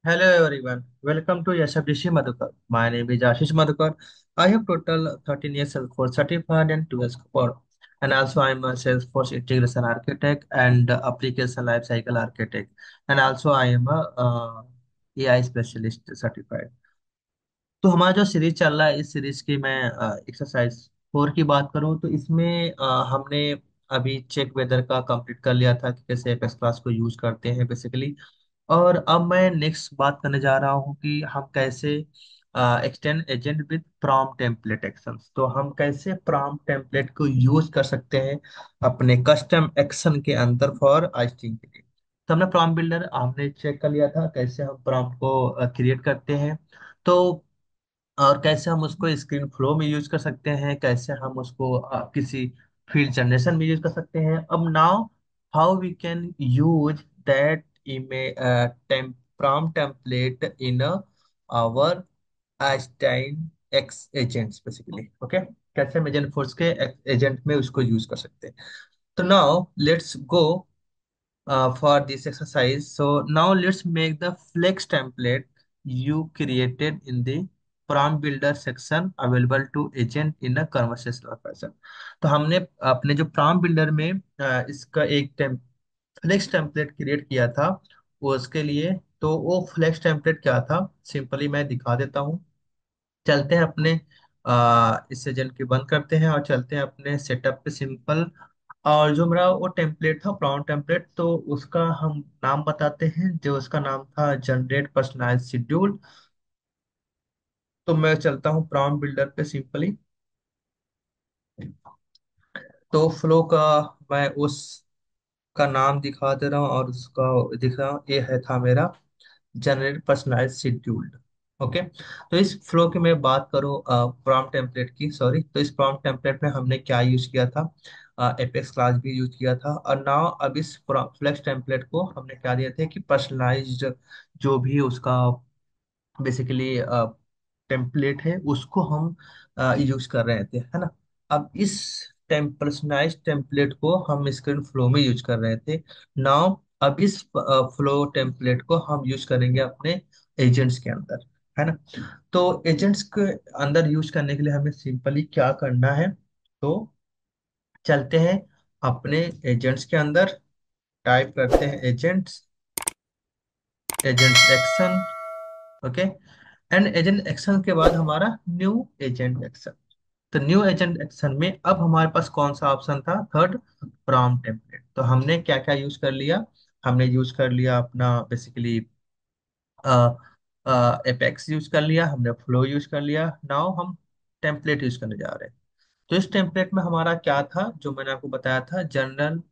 Hello everyone, welcome to SFDC Madhukar. My name is Ashish Madhukar. I have total 13 years Salesforce certified and 2 years support. And also I am a Salesforce integration architect and application lifecycle architect. And also I am a AI specialist certified. तो हमारा जो series चल रहा है इस series की मैं exercise 4 की बात करूं तो इसमें हमने अभी चेक वेदर का कंप्लीट कर लिया था कि कैसे एपेक्स क्लास को यूज करते हैं बेसिकली। और अब मैं नेक्स्ट बात करने जा रहा हूँ कि हम कैसे extend agent with prompt template actions. तो हम कैसे प्रॉम्प्ट टेम्पलेट को यूज कर सकते हैं अपने कस्टम एक्शन के अंदर फॉर आइस्टिंग के लिए। तो हमने प्रॉम्प्ट बिल्डर हमने चेक कर लिया था कैसे हम प्रॉम्प्ट को क्रिएट करते हैं। तो और कैसे हम उसको स्क्रीन फ्लो में यूज कर सकते हैं, कैसे हम उसको किसी फील्ड जनरेशन में यूज कर सकते हैं। अब now how we can use that image prompt template in our Einstein X agents basically. Okay, कैसे हम एजेंट फोर्स के एजेंट में उसको यूज कर सकते हैं। तो now let's go for this exercise. So now let's make the flex template you created in the prompt builder section available to agent in a conversational fashion. तो हमने अपने जो prompt builder में इसका एक फ्लेक्स टेम्पलेट क्रिएट किया था वो उसके लिए। तो वो फ्लेक्स टेम्पलेट क्या था, सिंपली मैं दिखा देता हूँ। चलते हैं अपने इस एजेंट की बंद करते हैं और चलते हैं अपने सेटअप पे सिंपल। और जो मेरा वो टेम्पलेट था प्रॉम्प्ट टेम्पलेट, तो उसका हम नाम बताते हैं, जो उसका नाम था जनरेट पर्सनलाइज शेड्यूल। तो मैं चलता हूँ प्रॉम्प्ट बिल्डर पे सिंपली। तो फ्लो का मैं उसका नाम दिखा दे रहा हूँ और उसका दिख रहा हूँ, ये है था मेरा जनरेट पर्सनलाइज शेड्यूल्ड। ओके। तो इस फ्लो की मैं बात करूँ प्रॉम्प्ट टेम्पलेट की, सॉरी, तो इस प्रॉम्प्ट टेम्पलेट में हमने क्या यूज किया था, एपेक्स क्लास भी यूज किया था। और नाउ अब इस फ्लेक्स टेम्पलेट को हमने क्या दिया था कि पर्सनलाइज्ड जो भी उसका बेसिकली टेम्पलेट है उसको हम यूज कर रहे थे, है ना। अब इस पर्सनलाइज टेम्पलेट को हम स्क्रीन फ्लो में यूज कर रहे थे। नाउ अब इस फ्लो टेम्पलेट को हम यूज करेंगे अपने एजेंट्स के अंदर, है ना। तो एजेंट्स के अंदर यूज करने के लिए हमें सिंपली क्या करना है, तो चलते हैं अपने एजेंट्स के अंदर, टाइप करते हैं agents, agents action. Okay. And agent action के बाद हमारा न्यू एजेंट एक्शन। तो न्यू एजेंट एक्शन में अब हमारे पास कौन सा ऑप्शन था, थर्ड, प्रॉम्प्ट टेम्पलेट। तो हमने क्या क्या यूज कर लिया, हमने यूज कर लिया अपना बेसिकली एपेक्स यूज कर लिया, हमने फ्लो यूज कर लिया। नाउ हम टेम्पलेट यूज करने जा रहे हैं। तो इस टेम्पलेट में हमारा क्या था, जो मैंने आपको बताया था, जनरल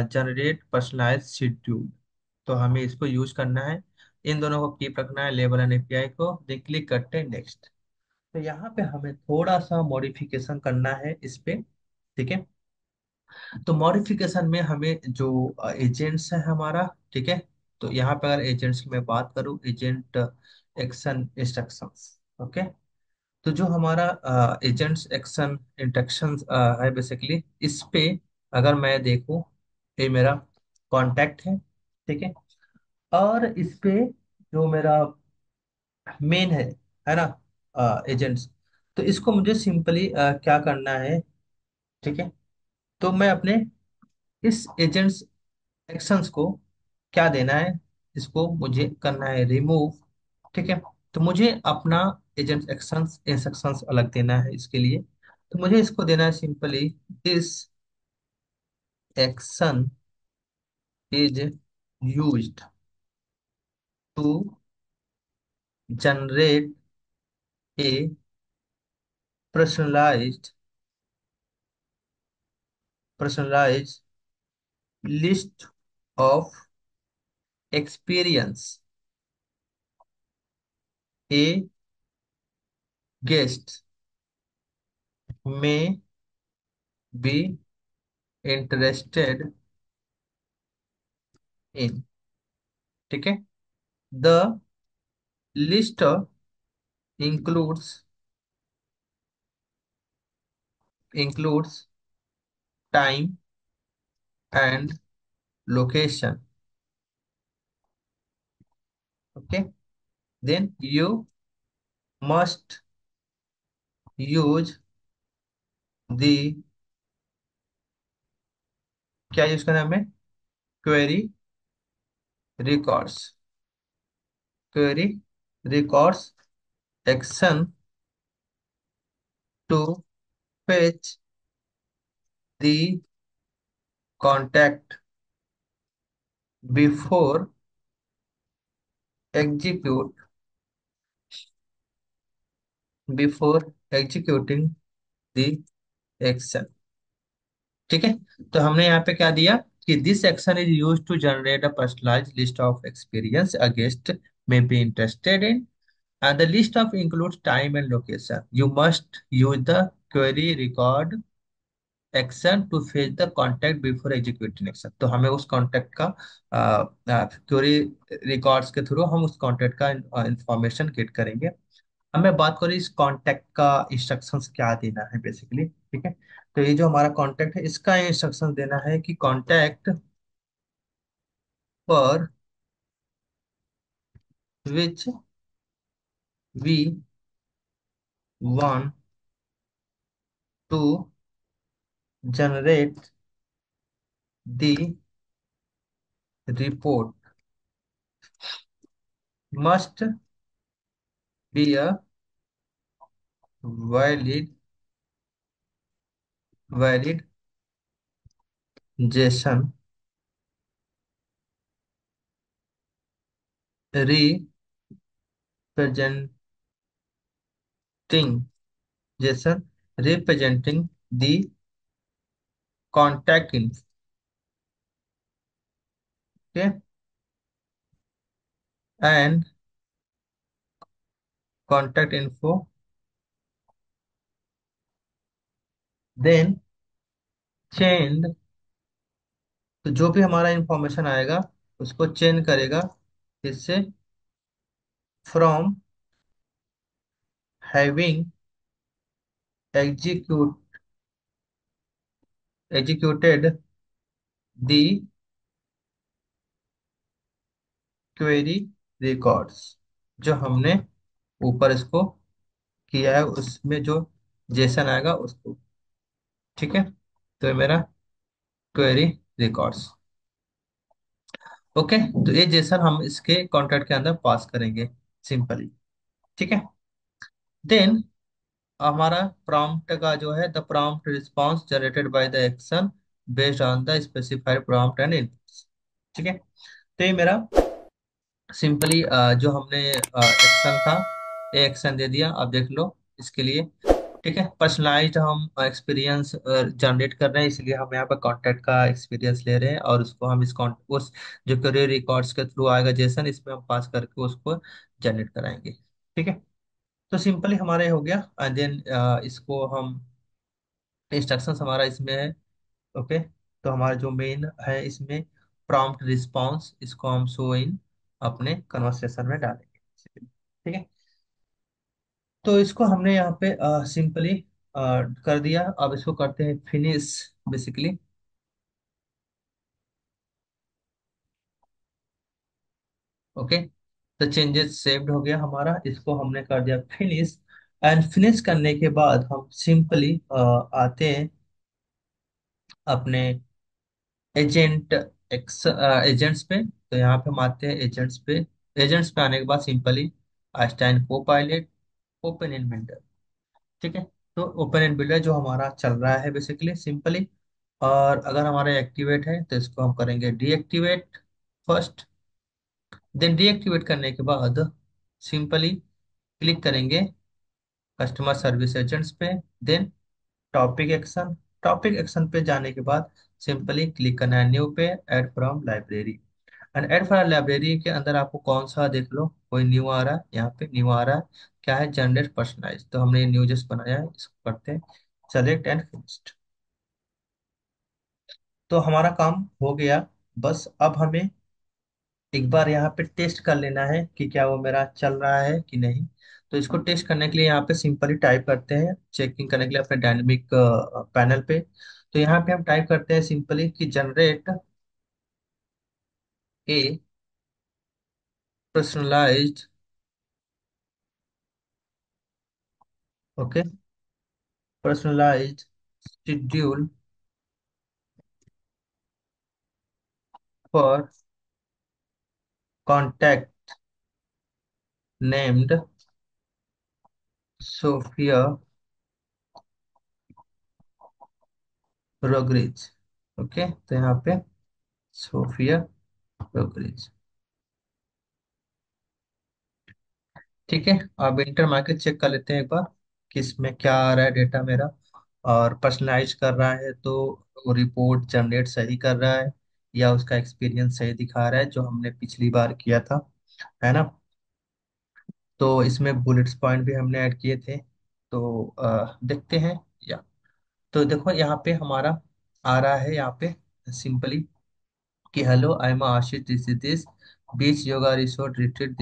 जनरेट पर्सनलाइज शेड्यूल। तो हमें इसको यूज करना है, इन दोनों को कीप रखना है, लेबल एंड एपीआई को। देन क्लिक करते हैं नेक्स्ट। तो यहाँ पे हमें थोड़ा सा मॉडिफिकेशन करना है इस पे, ठीक है। तो मॉडिफिकेशन में हमें जो एजेंट्स है हमारा, ठीक है। तो यहाँ पे अगर एजेंट्स की मैं बात करूँ, एजेंट एक्शन इंस्ट्रक्शंस, ओके। तो जो हमारा एजेंट्स एक्शन इंस्ट्रक्शन है बेसिकली, इस पे अगर मैं देखूँ, ये मेरा कॉन्टैक्ट ठीक है। और इस पे जो मेरा मेन है ना, एजेंट्स। तो इसको मुझे सिंपली क्या करना है, ठीक है। तो मैं अपने इस एजेंट्स एक्शंस को क्या देना है, इसको मुझे करना है रिमूव, ठीक है। तो मुझे अपना एजेंट्स एक्शंस इंस्ट्रक्शंस अलग देना है इसके लिए। तो मुझे इसको देना है simply, this action is used to generate a personalised personalised list of experience a guest may be interested in, ठीक है। The list includes includes time and location, okay। then you must use the, क्या use करना है हमें, query records, query records action to fetch the contact before execute before executing the action। ठीक है, तो हमने यहाँ पे क्या दिया कि this action is use to generate a personalised list of experience a guest may be interested in, and the list of includes time and location. You must use the query record action to fetch the contact before executing action. तो हमें उस contact का query records के through हम उस contact का information gate करेंगे। अब मैं बात करूँ इस कॉन्टैक्ट का इंस्ट्रक्शंस क्या देना है बेसिकली। ठीक है, तो ये जो हमारा कॉन्टैक्ट है इसका इंस्ट्रक्शन देना है कि कॉन्टैक्ट पर which we want to generate the report must be a valid valid JSON representing Jason representing the contact info। Okay, and contact info, then change, तो जो भी हमारा इंफॉर्मेशन आएगा उसको चेंज करेगा इससे from having execute executed the query records, जो हमने ऊपर इसको किया है उसमें जो जेसन आएगा उसको। ठीक है, तो ये मेरा क्वेरी रिकॉर्ड्स। ओके, तो ये जेसन हम इसके कॉन्ट्रैक्ट के अंदर पास करेंगे सिंपली। ठीक है, देन हमारा प्रॉम्प्ट का जो है the prompt response generated by the action based on the specified prompt and inputs. ठीक है, तो ये मेरा सिंपली जो हमने एक्शन था ये एक्शन दे दिया। अब देख लो इसके लिए। ठीक है, पर्सनलाइज्ड हम एक्सपीरियंस जनरेट कर रहे हैं इसलिए हम यहाँ पर कॉन्टैक्ट का एक्सपीरियंस ले रहे हैं और उसको हम उस जो करियर रिकॉर्ड्स के थ्रू आएगा जेसन इसमें हम पास करके उसको जनरेट कराएंगे। ठीक है, तो सिंपली हमारा ये हो गया एंड देन इसको हम इंस्ट्रक्शंस हमारा इसमें है। ओके, तो हमारा जो मेन है इसमें प्रॉम्प्ट रिस्पांस, इसको हम शो इन अपने कन्वर्सेशन में डालेंगे। ठीक है, तो इसको हमने यहाँ पे सिंपली कर दिया। अब इसको करते हैं फिनिश बेसिकली। ओके, तो चेंजेस सेव्ड हो गया हमारा, इसको हमने कर दिया फिनिश। एंड फिनिश करने के बाद हम सिंपली आते हैं अपने एजेंट एक्स एजेंट्स पे। तो यहाँ पे हम आते हैं एजेंट्स पे। एजेंट्स पे आने के बाद सिंपली स्टैंड को पायलट ओपन इन बिल्डर। ठीक है, तो ओपन इन बिल्डर जो हमारा चल रहा है बेसिकली सिंपली, और अगर हमारा एक्टिवेट है तो इसको हम करेंगे डीएक्टिवेट फर्स्ट। देन डीएक्टिवेट करने के बाद सिंपली क्लिक करेंगे कस्टमर सर्विस एजेंट्स पे। Then topic action, topic action पे जाने के बाद सिंपली क्लिक करना है न्यू पे add from library. And add from library के अंदर आपको कौन सा देख लो कोई न्यू आ रहा है, यहाँ पे न्यू आ रहा है क्या है, जनरेट पर्सनलाइज। तो हमने न्यू जस्ट बनाया है, इसको करते हैं सेलेक्ट एंड फिनिश्ड। तो हमारा काम हो गया। बस अब हमें एक बार यहाँ पे टेस्ट कर लेना है कि क्या वो मेरा चल रहा है कि नहीं। तो इसको टेस्ट करने के लिए यहाँ पे सिंपली टाइप करते हैं चेकिंग करने के लिए अपने डायनेमिक पैनल पे। तो यहाँ पे हम टाइप करते हैं सिंपली कि generate a personalised okay, personalised schedule for contact named Sophia Rodriguez. Okay, तो यहाँ पे सोफिया रोग्रिज। ठीक है, अब इंटर मार्केट चेक कर लेते हैं एक बार कि इसमें क्या आ रहा है डेटा मेरा। और पर्सनलाइज कर रहा है तो वो रिपोर्ट जनरेट सही कर रहा है, या उसका एक्सपीरियंस सही दिखा रहा है जो हमने पिछली बार किया था, है ना। तो इसमें बुलेट्स पॉइंट भी हमने ऐड किए थे, तो देखते हैं। या तो देखो यहाँ पे हमारा आ रहा है यहाँ पे सिंपली कि hello I am Ashish, this beach yoga resort retreat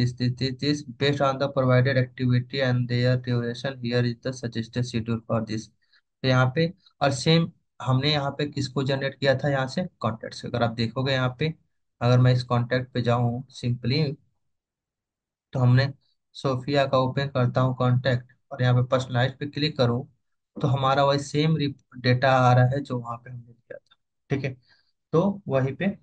this based on the provided activity and their duration here is the suggested schedule for this. तो यहाँ पे और सेम हमने यहाँ पे किसको जनरेट किया था, यहाँ से कॉन्टेक्ट से। अगर आप देखोगे यहाँ पे, अगर मैं इस कॉन्टेक्ट पे जाऊँ सिंपली, तो हमने सोफिया का ओपन करता हूँ कॉन्टेक्ट और यहाँ पे पर्सनलाइज पे क्लिक करूँ, तो हमारा वही सेम डेटा आ रहा है जो वहाँ पे हमने दिया था। ठीक है, तो वहीं पे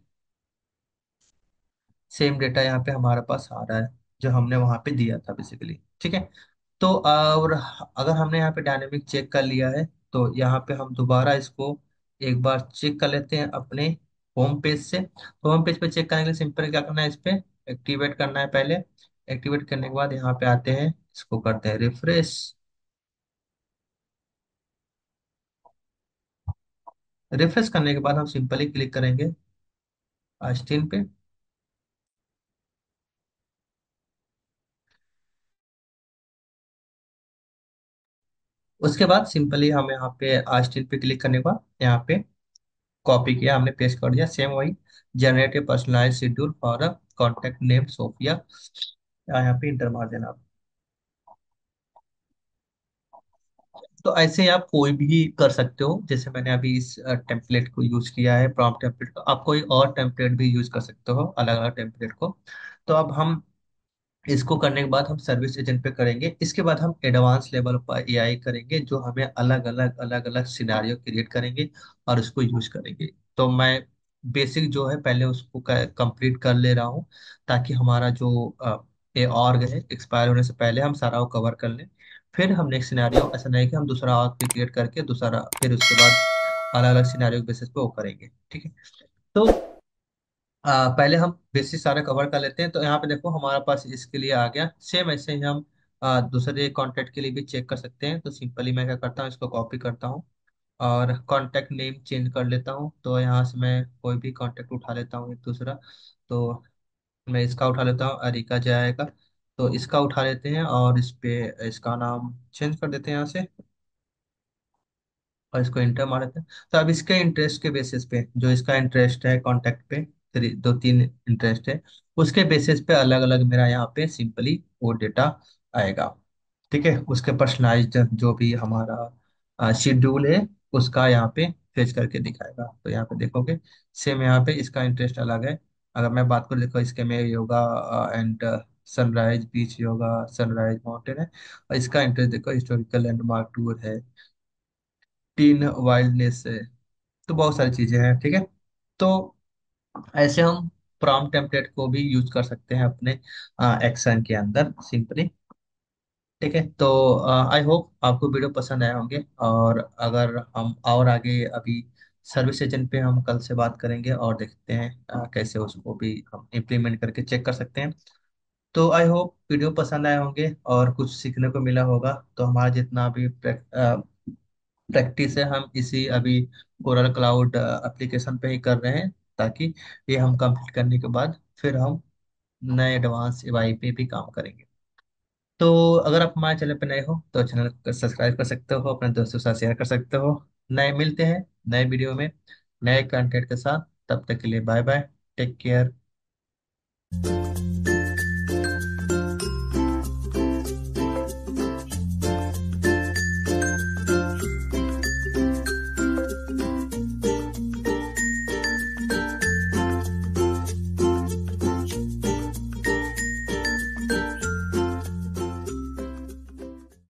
सेम डेटा यहाँ पे हमारे पास आ रहा है जो हमने वहां पे दिया था बेसिकली। ठीक है, तो और अगर हमने यहाँ पे डायनेमिक चेक कर लिया है, तो यहाँ पे हम दोबारा इसको एक बार चेक कर लेते हैं अपने होम पेज से। तो होम पेज पे चेक करने के लिए सिंपल क्या करना है, इस पे एक्टिवेट करना है पहले। एक्टिवेट करने के बाद यहाँ पे आते हैं, इसको करते हैं रिफ्रेश। रिफ्रेश करने के बाद हम सिंपली क्लिक करेंगे आस्तीन पे। उसके बाद सिंपली हम यहाँ पे आस्तीन पे क्लिक करने के बाद यहाँ पे कॉपी किया हमने, पेस्ट कर दिया सेम वही, generate a personalise schedule for a contact name Sophia. यहाँ पे इंटर मार देना आप। तो ऐसे आप कोई भी कर सकते हो, जैसे मैंने अभी इस टेम्पलेट को यूज किया है, प्रॉम्प्ट टेम्पलेट को। आप कोई और टेम्पलेट भी यूज कर सकते हो, अलग अलग टेम्पलेट को। तो अब हम इसको करने के बाद हम सर्विस एजेंट पे करेंगे, इसके बाद हम एडवांस लेवल पर एआई करेंगे जो हमें अलग अलग सिनारियो क्रिएट करेंगे और उसको यूज करेंगे। तो मैं बेसिक जो है पहले उसको कंप्लीट कर ले रहा हूँ, ताकि हमारा जो ये ऑर्ग है एक्सपायर होने से पहले हम सारा वो कवर कर लें। फिर हम नेक्स्ट सिनारियो, ऐसा नहीं कि हम दूसरा ऑर्ग भी क्रिएट करके दूसरा फिर उसके बाद अलग अलग सिनारियो बेसिस पे वो करेंगे। ठीक है, तो पहले हम बेसिक सारा कवर कर लेते हैं। तो यहाँ पे देखो हमारे पास इसके लिए आ गया, सेम ऐसे ही हम दूसरे कॉन्टैक्ट के लिए भी चेक कर सकते हैं। तो सिंपली मैं क्या करता हूँ, इसको कॉपी करता हूँ और कॉन्टैक्ट नेम चेंज कर लेता हूँ। तो यहाँ से मैं कोई भी कॉन्टैक्ट उठा लेता हूँ एक दूसरा। तो मैं इसका उठा लेता हूँ, अरिका जाएगा। तो इसका उठा लेते हैं और इस पे इसका नाम चेंज कर देते हैं यहाँ से, और इसको इंटर मार देते हैं। तो अब इसके इंटरेस्ट के बेसिस पे, जो इसका इंटरेस्ट है कॉन्टेक्ट पे, दो तीन इंटरेस्ट है, उसके बेसिस पे अलग अलग मेरा यहाँ पे सिंपली वो डेटा आएगा। ठीक है, उसके पर्सनलाइज्ड जो भी हमारा शेड्यूल है उसका यहाँ पे फेच करके दिखाएगा। तो यहाँ पे देखोगे सेम यहाँ पे इसका इंटरेस्ट अलग है। अगर मैं बात करूँ, देखो इसके में yoga and sunrise beach yoga, sunrise mountain है। और इसका इंटरेस्ट देखो हिस्टोरिकल लैंडमार्क टूर है, टीन वाइल्डनेस है, तो बहुत सारी चीजें हैं। ठीक है, तो ऐसे हम प्रॉम्प्ट टेम्पलेट को भी यूज कर सकते हैं अपने एक्शन के अंदर सिंपली। ठीक है, तो आई होप आपको वीडियो पसंद आए होंगे। और अगर हम और आगे अभी सर्विस एजेंट पे हम कल से बात करेंगे और देखते हैं कैसे उसको भी हम इम्प्लीमेंट करके चेक कर सकते हैं। तो आई होप वीडियो पसंद आए होंगे और कुछ सीखने को मिला होगा। तो हमारा जितना भी प्रैक्टिस है हम इसी अभी कोरल क्लाउड एप्लीकेशन पे ही कर रहे हैं, ताकि ये हम कंप्लीट करने के बाद फिर हम नए एडवांस एआई पे भी काम करेंगे। तो अगर आप हमारे चैनल पे नए हो तो चैनल को सब्सक्राइब कर सकते हो, अपने दोस्तों के साथ शेयर कर सकते हो। नए मिलते हैं नए वीडियो में नए कंटेंट के साथ, तब तक के लिए बाय बाय, टेक केयर।